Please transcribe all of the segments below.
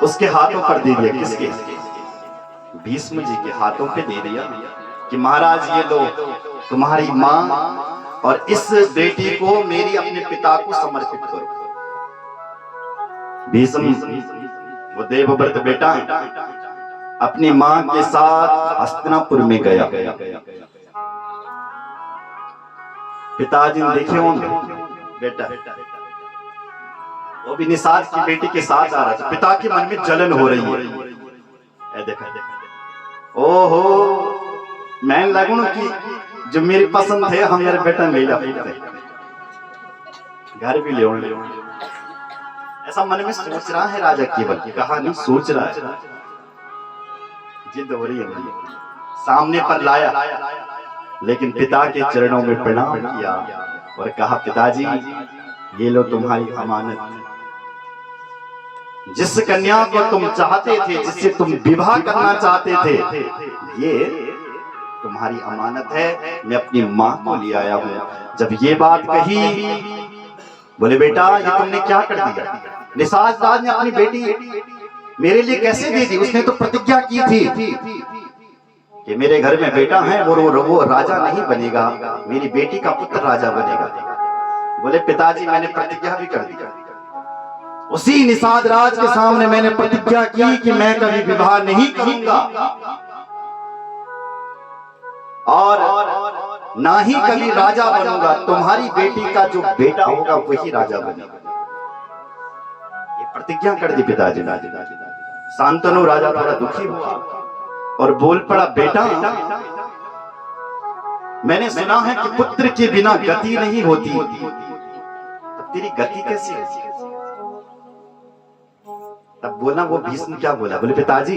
उसके हाथों पर दे दिया। किसके? भीष्म जी के हाथों पे दे दिया कि महाराज ये लो तुम्हारी माँ और इस बेटी को मेरी अपने पिता को समर्पित करो। भीष्म वो देवव्रत बेटा अपनी माँ के साथ हस्तिनापुर में गया। पिताजी ने देखे होंगे बेटा, वो भी निषाद की बेटी के साथ आ रहा था। पिता के मन में जलन हो रही है। देखा ओहो मैं लगूं कि जो मेरी पसंद है हम मेरे बेटा ले ला घर भी ले ऐसा मन में सोच रहा है राजा केवल। कहा नहीं सोच रहा है, जिद हो रही है। सामने पर लाया लेकिन पिता के चरणों में प्रणाम किया और कहा पिताजी ये लो तुम्हारी अमानत। जिस कन्या को तुम चाहते थे, जिससे तुम विवाह करना चाहते थे, ये तुम्हारी अमानत है। मैं अपनी माँ को ले आया हूँ। जब ये बात कही बोले बेटा ये तुमने क्या कर दिया? निषाद राज ने अपनी बेटी मेरे लिए कैसे दे दी? उसने तो प्रतिज्ञा की थी कि मेरे घर में बेटा है और वो राजा नहीं बनेगा, मेरी बेटी का पुत्र राजा बनेगा। बोले पिताजी मैंने प्रतिज्ञा भी कर दी। उसी निषाद राज के सामने मैंने प्रतिज्ञा की कि मैं कभी विवाह नहीं करूंगा और ना ही कभी राजा बनूंगा। तुम्हारी बेटी का जो बेटा होगा वही राजा बनेगा। ये प्रतिज्ञा कर दी पिताजी। शांतनु राजा थोड़ा दुखी हुआ और बोल पड़ा बेटा मैंने सुना है कि पुत्र के बिना गति नहीं होती, तब तेरी गति कैसी होती? तब बोला वो भीष्म क्या बोला? बोले पिताजी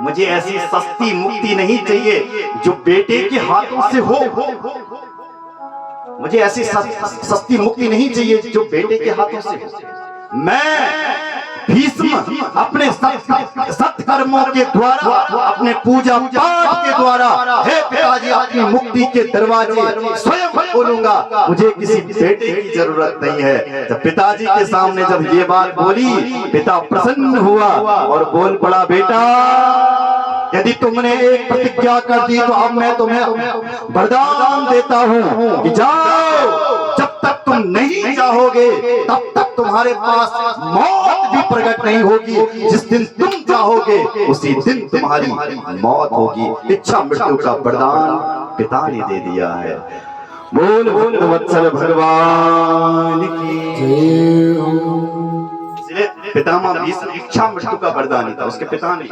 मुझे ऐसी सस्ती मुक्ति नहीं चाहिए जो बेटे के हाथों से हो। मुझे ऐसी सस्ती मुक्ति नहीं चाहिए जो बेटे के हाथों से हो। मैं भीष्म अपने सत्कर्मों के द्वारा, अपने पूजा पाठ के द्वारा हे पिताजी अपनी मुक्ति के दरवाजे स्वयं खोलूंगा। मुझे किसी बेटे की जरूरत नहीं है। जब पिताजी के सामने जब ये बात बोली पिता प्रसन्न हुआ और बोल पड़ा बेटा यदि तुमने एक प्रतिज्ञा कर दी तो अब मैं तुम्हें वरदान देता हूँ कि जाओ, जब तक तुम नहीं चाहोगे तब तक तुम्हारे पास मौत भी प्रकट नहीं होगी। जिस दिन तुम चाहोगे उसी दिन तुम्हारी मौत होगी। इच्छा मृत्यु का वरदान पिता ने दे दिया है। बोल भक्तवत्सल भगवान की इसलिए पितामह भीष्म इच्छा मृत्यु का वरदान था। उसके पिता ने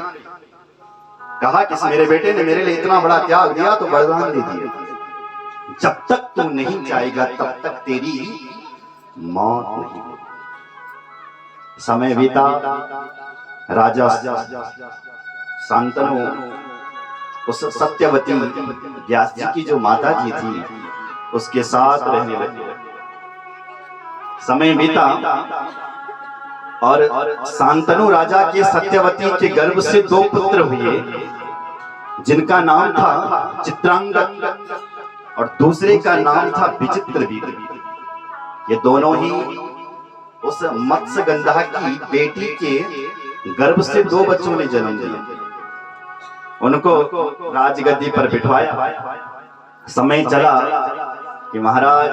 कहा कि मेरे बेटे ने मेरे लिए इतना बड़ा त्याग दिया तो वरदान दे दिया, जब तक तू नहीं जाएगा तब तक तेरी मौत नहीं। समय बीता, राजा शांतनु उस सत्यवती व्यास जी की जो माता जी थी उसके साथ रहने लगे। समय बीता और शांतनु राजा के सत्यवती के गर्भ से 2 पुत्र हुए जिनका नाम था चित्रांगद और दूसरे का नाम था विचित्रवीर्य। ये दोनों ही उस मत्स्यगंधा की बेटी के गर्भ से 2 बच्चों ने जन्म दिया। उनको राजगद्दी पर बिठवाया। समय चला कि महाराज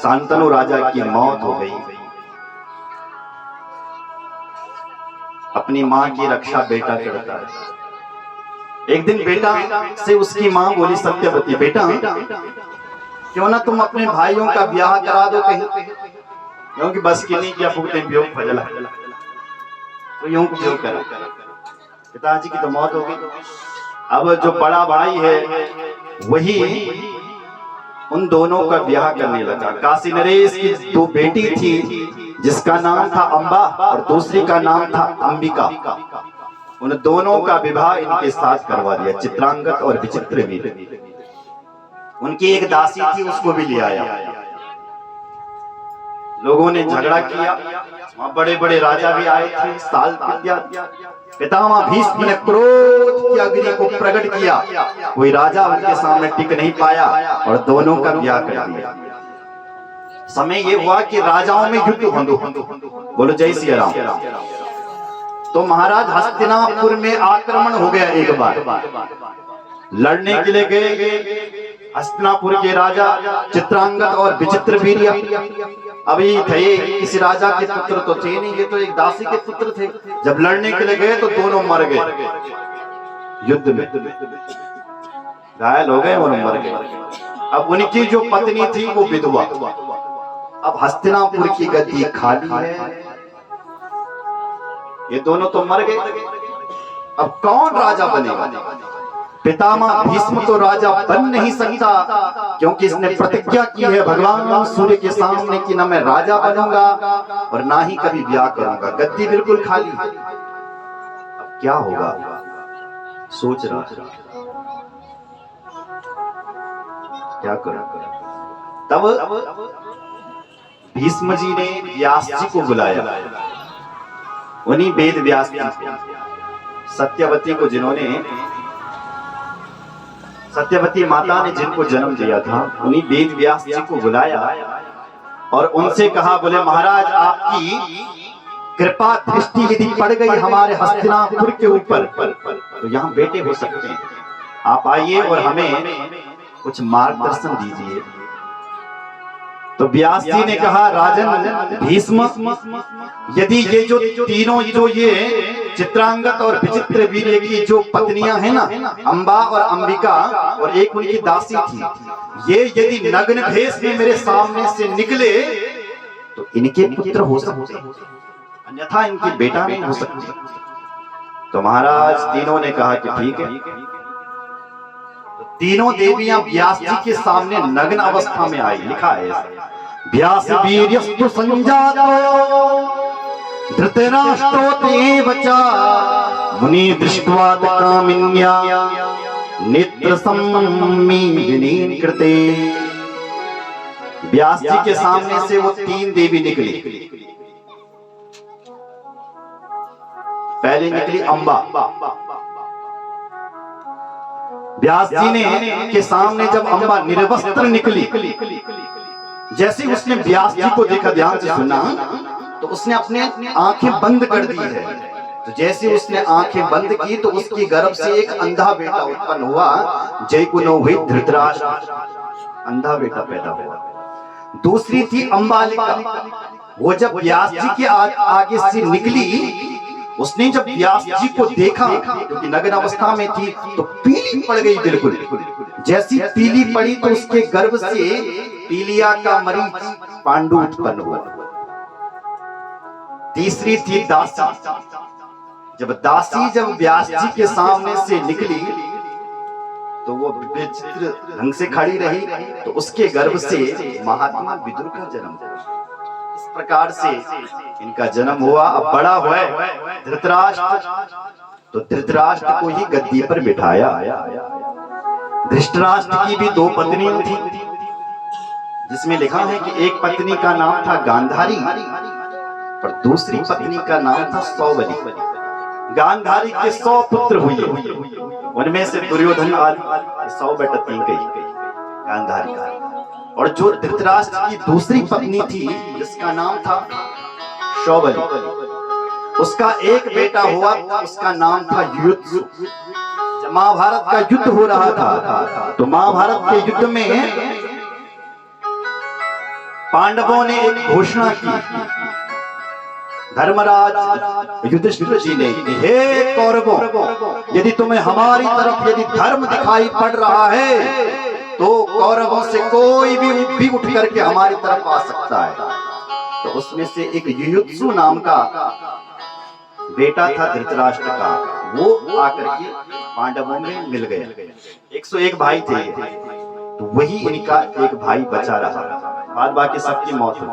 शांतनु राजा की मौत हो गई। अपनी माँ की रक्षा बेटा करता है। एक दिन बेटा से उसकी माँ बोली सत्यवती बेटा क्यों ना तुम अपने भाइयों का ब्याह करा दो कहीं, क्योंकि बस की नहीं किया फूटे वियोग फजला तो यूं को वियोग करा। पिताजी की तो मौत हो गई। अब जो बड़ा भाई है वही उन दोनों का ब्याह करने लगा। काशी नरेश की 2 बेटी थी जिसका नाम था अंबा और दूसरी का नाम था अंबिका। उन दोनों का विवाह इनके साथ करवा दिया, चित्रांगद और विचित्रवीर्य। उनकी एक दासी थी उसको भी ले आया। लोगों ने झगड़ा किया, वहां बड़े बड़े राजा भी आए थे, साल पितामह भीष्म ने क्रोध की अग्नि को प्रकट किया। कोई राजा उनके सामने टिक नहीं पाया और दोनों का ब्याह कर दिया। समय ये हुआ कि राजाओं में युद्ध बंधु। बोलो जय सिया राम। तो महाराज हस्तिनापुर में आक्रमण हो गया एक बार। लड़ने के लिए गए हस्तिनापुर के राजा चित्रांगद और विचित्रवीर्य। अभी थे किसी राजा के पुत्र तो थे नहीं, ये तो एक दासी के पुत्र थे। जब लड़ने के लिए गए तो दोनों मर गए युद्ध में, घायल हो गए और मर गए। अब उनकी जो पत्नी थी वो विधवा। अब हस्तिनापुर की गद्दी खाली है, ये दोनों तो मर गए। अब कौन राजा बनेगा? पितामह भीष्म तो राजा बन नहीं सकता, क्योंकि इसने प्रतिज्ञा की है भगवान सूर्य के सामने कि ना मैं राजा बनूंगा और ना ही कभी ब्याह करूंगा। गद्दी बिल्कुल खाली। अब क्या होगा सोच रहा, क्या करूं? तब भीष्म जी ने व्यास जी को बुलाया। उन्हीं वेद व्यास सत्यवती को, जिन्होंने सत्यवती माता ने जिनको जन्म दिया था, उन्हीं वेद व्यास जी को बुलाया और उनसे कहा, बोले महाराज आपकी कृपा दृष्टि यदि पड़ गई हमारे हस्तिनापुर के ऊपर तो यहाँ बेटे हो सकते हैं, आप आइए और हमें कुछ मार्गदर्शन दीजिए। तो व्यास जी ने कहा, राजन भीष्म, यदि ये जो तीनों जो ये चित्रांगद और विचित्रवीर्य की जो पत्नियां हैं ना, अंबा और अंबिका और एक उनकी दासी थी, ये यदि नग्न भेष में मेरे सामने से निकले तो इनके पुत्र हो सकते, अन्यथा इनकी बेटा नहीं हो सकती। तो महाराज तीनों ने कहा कि ठीक है। तो तीनों देवियां व्यास जी के सामने नग्न अवस्था में आई। लिखा है, व्यास वीर्यस्तु संजातो धृतराष्ट्रो तेव च मुनि दृष्ट्वा कामिन्या नेत्र सम्मीलिनीं कृते। व्यास जी के सामने से वो तीन देवी निकली। पहले निकली अंबा। व्यास जी ने के सामने जब अंबा निर्वस्त्र निकली, जैसे उसने व्यास जी को देखा, ध्यान से सुना, तो उसने अपने आंखें बंद कर दी है। तो जैसे उसने आंखें बंद की तो उसकी गर्भ से एक अंधा बेटा उत्पन्न हुआ। जयकुनो हुई धृतराष्ट्र, अंधा बेटा पैदा हुआ। दूसरी थी अंबालिका। वो जब व्यास जी के आगे से निकली, उसने जब व्यास जी को देखा, क्योंकि नग्न अवस्था में थी, तो पीली पड़ गई बिल्कुल। जैसी पीली पड़ी तो उसके गर्भ से पीलिया का मरीच पांडु उत्पन्न हुआ। तीसरी थी दासी। जब व्यास जी के सामने से निकली तो वो विचित्र ढंग से खड़ी रही, तो उसके गर्भ से महात्मा विदुर का जन्म हुआ। इस प्रकार से इनका जन्म हुआ। अब बड़ा हुआ धृतराष्ट्र, तो धृतराष्ट्र को ही गद्दी पर बिठाया। धृतराष्ट्र की भी दो पत्नियां थी, जिसमें लिखा है कि एक पत्नी का नाम था गांधारी और दूसरी पत्नी का नाम था सौबली। गांधारी के 100 पुत्र हुए, उनमें से दुर्योधन आदि 100 बेटती गई गांधारी का। और जो धृतराष्ट्र की दूसरी पत्नी थी, जिसका नाम था सौबली, उसका एक बेटा हुआ, उसका नाम था युयुत्सु। जब महाभारत का युद्ध हो रहा था, तो महाभारत के युद्ध में पांडवों ने एक घोषणा की, धर्मराज युधिष्ठिर जी ने, हे कौरवों, यदि तुम्हें हमारी तरफ यदि धर्म दिखाई पड़ रहा है तो कौरवों से कोई भी उठ करके हमारी तरफ आ सकता है। तो उसमें से एक युयुत्सु नाम का बेटा था धृतराष्ट्र का, वो आकर के पांडवों में मिल गया। 101 भाई थे, तो वही इनका एक भाई बचा रहा। बाद बाकी सबकी मौत हुई।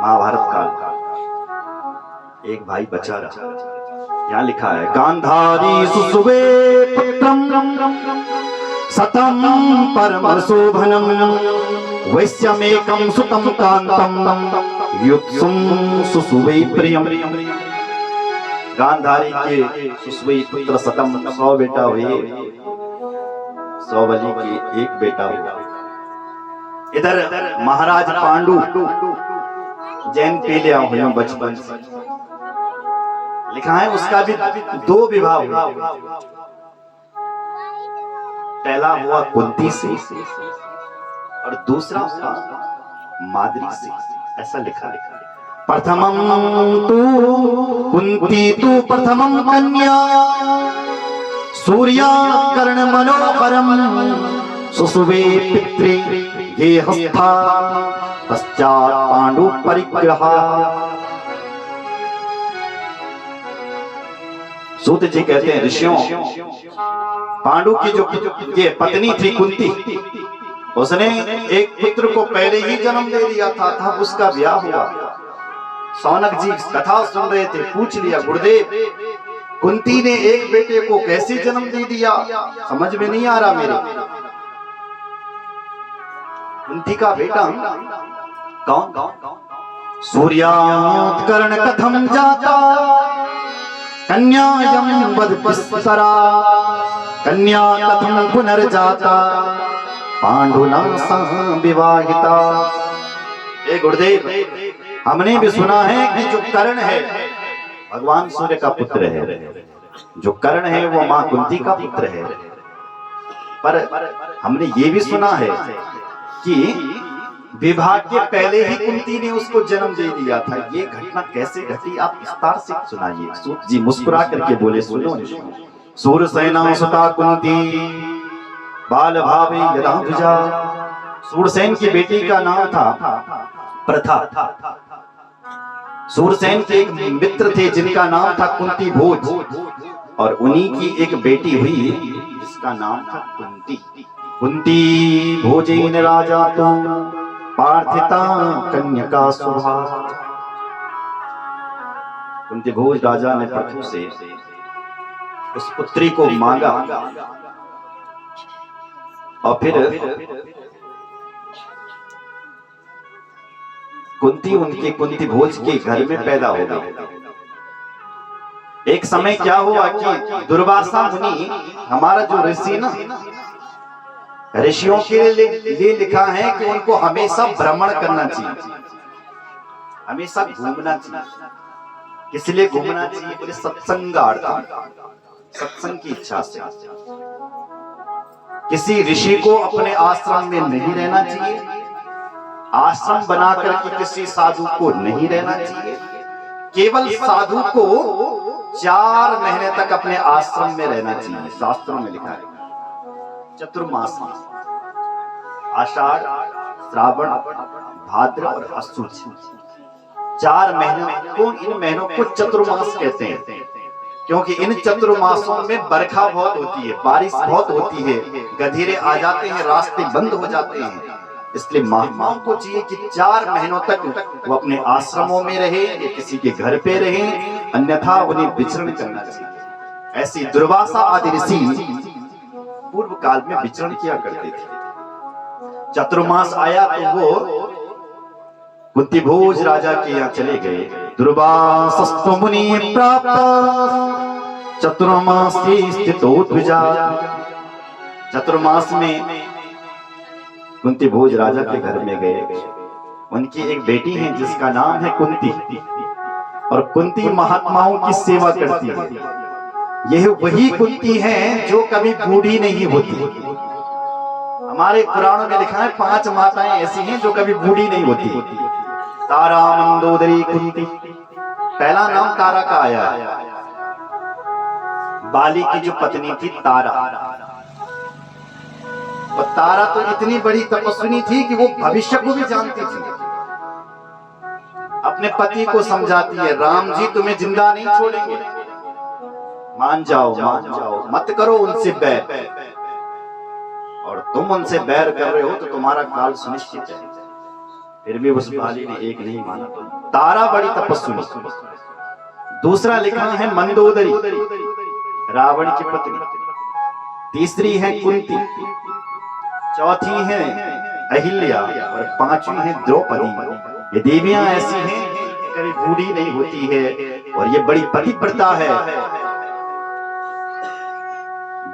महाभारत काल एक भाई बचा रहा। यहाँ लिखा है, गांधारी सुसुवे पुत्रम सतम परम शोभनम वैश्यमेकं सुतम कांतम युत्सुम सुसुवे प्रियम। गांधारी के सुसुवे पुत्र सतम 100 बेटा हुए, सौबली के एक बेटा हुआ। इधर महाराज पांडु जैन पे लिया हुए बचपन से, लिखा है उसका भी 2 विवाह हुआ। पहला हुआ कुंती से और दूसरा हुआ माद्री से, ऐसा लिखा है। प्रथमं तु कुंती तु प्रथमं कन्या सूर्या कर्ण मनोहरम सुसुवे पित्रे गेहस्था पश्चात पांडु परिग्रह। सूत जी कहते हैं ऋषियों, पांडु की जो ये पत्नी थी कुंती, उसने एक पुत्र को पहले ही जन्म दे दिया था, तब उसका ब्याह हुआ। सौनक जी कथा सुन रहे थे, पूछ लिया गुरुदेव कुंती ने एक बेटे को कैसे जन्म दे दिया, समझ में नहीं आ रहा मेरे। कुंती का बेटा कौन? सूर्यात्कर्ण कथम जाता कन्यायं वधपिस्सरा कन्या कथम पुनर्जाता पांडुना सह विवाहिता। हे गुरुदेव, हमने भी सुना है कि जो कर्ण है भगवान सूर्य का पुत्र है, जो कर्ण है वो मां कुंती का पुत्र है। पर हमने ये भी सुना है कि विवाह के पहले ही कुंती ने उसको जन्म दे दिया था। ये घटना कैसे घटी, आप विस्तार से सुनाइए। सूत जी मुस्कुरा करके बोले, सुनो सूरसेना सुता कुंती बाल भावे यदा ध्वजा। सूरसेन की बेटी का नाम था प्रथा। सूरसेन के एक मित्र थे जिनका नाम था कुंती भोज, और उन्हीं की एक बेटी हुई जिसका नाम था कुंती। कुंती भोजेन राजा तो पार्थिता कन्यका सुभा। कुंती भोज राजा ने प्रथु से उस पुत्री को मांगा और फिर कुंती उनके कुंती भोज के घर में पैदा हो गई। एक समय क्या हुआ कि दुर्वासा मुनि, हमारा जो ऋषि ना, ऋषियों के लिए लिखा है कि उनको हमेशा भ्रमण करना चाहिए, हमेशा घूमना चाहिए। किस लिए घूमना चाहिए? बोले सत्संगार्थम, सत्संग की इच्छा से। किसी ऋषि को अपने आश्रम में नहीं रहना चाहिए, आश्रम बनाकर के किसी साधु को नहीं रहना चाहिए। केवल साधु को 4 महीने तक अपने आश्रम में रहना चाहिए। शास्त्रों में लिखा है चतुर्मास, आषाढ़, श्रावण, भाद्र और अश्विन, 4 महीनों को, इन महीनों को चतुर्मास कहते हैं, क्योंकि इन चतुर्मासों में बरखा बहुत होती है, बारिश बहुत होती है, गधेरे आ जाते हैं, रास्ते बंद हो जाते हैं। इसलिए महात्माओं को चाहिए कि 4 महीनों तक वो अपने आश्रमों में रहे या किसी के घर पे रहे, अन्यथा उन्हें विचरण करना चाहिए। ऐसी दुर्वासा आदि ऋषि पूर्व काल में विचरण किया करते थे। चतुर्मास आया तो वो कुंती भोज राजा के यहाँ चले गए। दुर्वासस्तु मुनि प्राप्त चतुर्मासी स्थितो द्विजा। चतुर्मास में कुंती भोज राजा के घर में गए। उनकी एक बेटी है जिसका नाम है कुंती, और कुंती महात्माओं की सेवा करती है। यह वही कुंती है जो कभी बूढ़ी नहीं होती। हमारे पुराणों में लिखा है 5 माताएं ऐसी हैं जो कभी बूढ़ी नहीं होती। तारा, मंदोदरी, कुंती। पहला नाम तारा का आया है। बाली की जो पत्नी थी तारा, और तारा तो इतनी बड़ी तपस्विनी थी कि वो भविष्य को भी जानती थी। अपने पति को समझाती है, राम जी तुम्हें जिंदा नहीं छोड़ेंगे, मान जाओ, मत करो उनसे बैर, और तुम उनसे बैर कर रहे हो तो तुम्हारा काल सुनिश्चित है। फिर भी उस बाली ने एक नहीं माना। तारा बड़ी तपस्विनी। दूसरा लिखा है मंदोदरी, रावण की पत्नी। तीसरी है कुंती, चौथी है अहिल्या, और 5वीं है द्रौपदी। ये देवियां ऐसी हैं कि कभी बूढ़ी नहीं होती है, और ये बड़ी पतिव्रता है।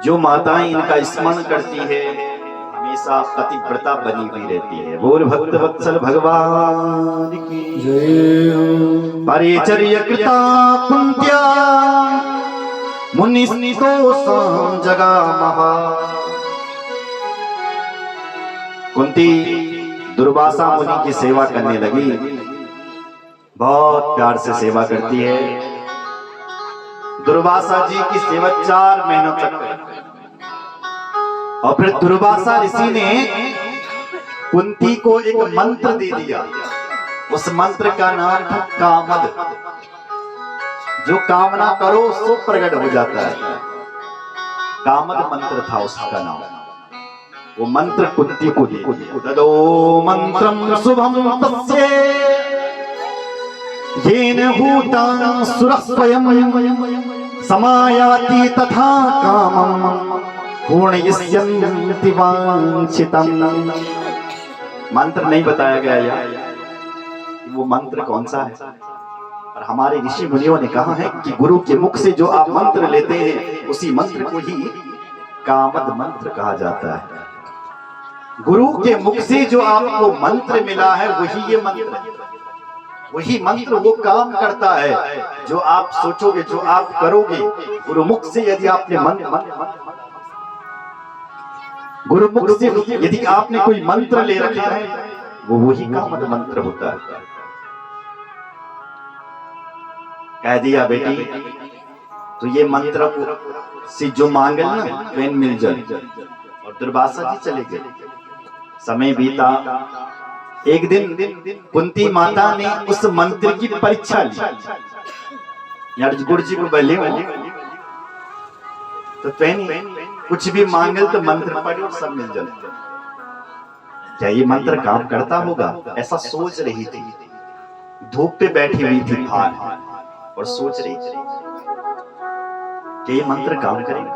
जो माताएं इनका स्मरण करती है हमेशा पतिव्रता बनी हुई रहती है। बोल भक्त वत्सल भगवान की जय। परिचर्य कृता कुंत्या मुनिस्तोषं जगामः। कुंती दुर्वासा मुनि की सेवा करने लगी, बहुत प्यार से सेवा करती है। दुर्वासा जी की सेवा 4 महीनों तक करी और फिर दुर्वासा ऋषि ने कुंती को एक मंत्र दे दिया। उस मंत्र का नाम था कामद। जो कामना करो सो प्रकट हो जाता है। कामद मंत्र था उसका नाम। वो मंत्र कुंती को दे ददो मंत्रम शुभम तस्य येन भूतां सुरः स्वयं समायाति तथा कामं पूर्णयिष्यन्ति वाञ्छितम्। मंत्र नहीं बताया गया यार, वो मंत्र कौन सा है। और हमारे ऋषि मुनियों ने कहा है कि गुरु के मुख से जो आप मंत्र लेते हैं उसी मंत्र को ही कामद मंत्र कहा जाता है। गुरु के मुख से जो आपको मंत्र मिला है वही ये मंत्र है। वही मंत्र वो काम करता है जो आप सोचोगे, जो आप करोगे। गुरु मुख से यदि आपने गुरु मुख से यदि आपने कोई मंत्र ले रखा है वो वही कामद मंत्र होता है। कह दिया बेटी तो ये मंत्र से जो मांगे ना ट्रेन मिल जाए। और दुर्वासा जी चले गए। समय बीता। एक दिन कुंती माता ने उस मंत्र की परीक्षा ली। यार गुरु जी को बोले तो कुछ भी मांगे तो मंत्र पढ़े और सब मिल जाए। क्या ये मंत्र काम करता होगा, ऐसा सोच रही थी। धूप पे बैठी हुई थी भार और सोच रही थी कि ये मंत्र काम करेगा।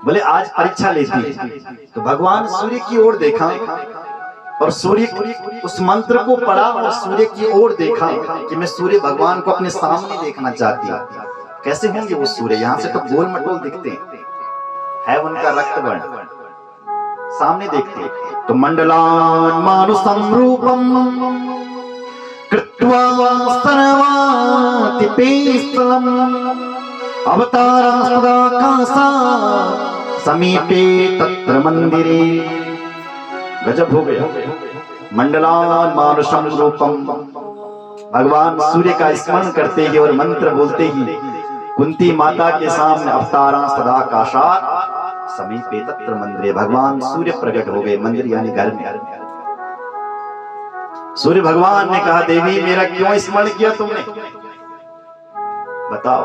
बोले आज परीक्षा लेती है। तो भगवान सूर्य की ओर देखा और सूर्य उस मंत्र को पढ़ा और सूर्य की ओर देखा कि मैं सूर्य भगवान को अपने सामने देखना चाहती हूँ। कैसे होंगे वो सूर्य, यहाँ से तो गोल मटोल दिखते है उनका रक्त वर्ण, सामने देखते। तो मंडलान मानुषं रूपम कृत्वा सर्वातिपेस्तलम अवताराकाशा समीपे तत्र मंदिरे। गजब हो गया। मंडलान मानुषं रूपम, भगवान सूर्य का स्मरण करते ही और मंत्र बोलते ही कुंती माता के सामने अवतारा सदाकाशात् समीपे तत्र मंदिरे, भगवान सूर्य प्रकट हो गए। मंदिर यानी घर में। सूर्य भगवान ने कहा देवी मेरा क्यों स्मरण किया तुमने, बताओ।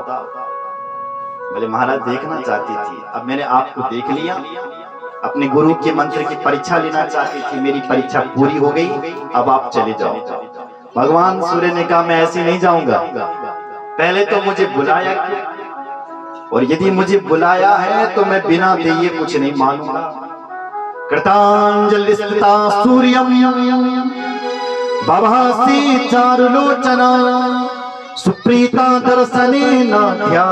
बोले महाराज देखना चाहती थी, अब मैंने आपको देख लिया। अपने गुरु के मंत्र की परीक्षा लेना चाहती थी, मेरी परीक्षा पूरी हो गई, अब आप चले जाओ। भगवान सूर्य ने कहा मैं ऐसे नहीं जाऊंगा, पहले तो मुझे बुलाया क्यों, और यदि मुझे बुलाया है तो मैं बिना दिए कुछ नहीं मानूंगा। कृतांजलि स्थिता सूर्यम बभासी चारुलोचना सुप्रीता दर्शने नाध्या